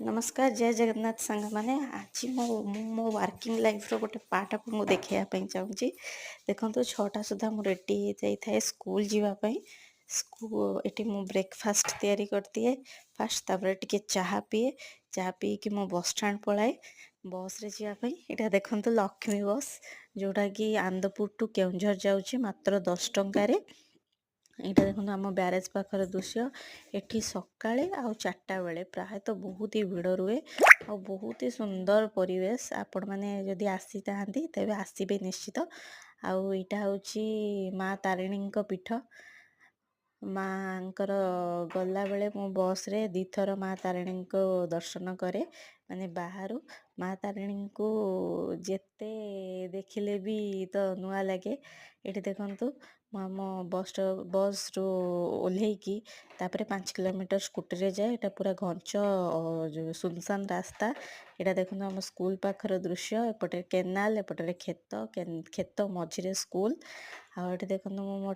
नमस्कार जय जगन्नाथ सांग मैंने आज मो वर्किंग लाइफ रो गोटे पार्ट आपको देखा चाहूँगी। देखो छटा सुधा मु रेडी जाए स्कूल जीवाई ये मु ब्रेकफास्ट तैयारी कर दिए फास्ट टे चाह पीए चाह पी कि मो बस स्टाण पलाए बस रे जावाई। यहाँ देखो लक्ष्मी बस जोटा कि आंदपुर टू केउंझर जाऊँगी मात्र 10 टंकार। यहाँ देखो आम ब्यारेज पाखर दृश्य एठी सकाळे आउ 4टा बेले प्रायतः बहुत ही भिड़ रुए और बहुत ही सुंदर परिवेश। आपण मैंने जदि आसी था तेबे आसबे निश्चित। आउ इटा हूँ माँ तारिणी पीठ। माँकर गला बेले मो बस रे दीथर माँ तारिणी को दर्शन करे माने बाहर माँ तारिणी को जेते देखिले भी तो नुआ लगे। ये देखु आम बस रू ओह्लैकी तापर 5 किलोमीटर स्कूटी रे जाए। यहाँ पूरा घंच जो सुनसान रास्ता। यहाँ देखो आम स्कूल पाखर दृश्य एपटे केनाल एपटे खेत खेत मझिरे स्कूल। आ देखो मो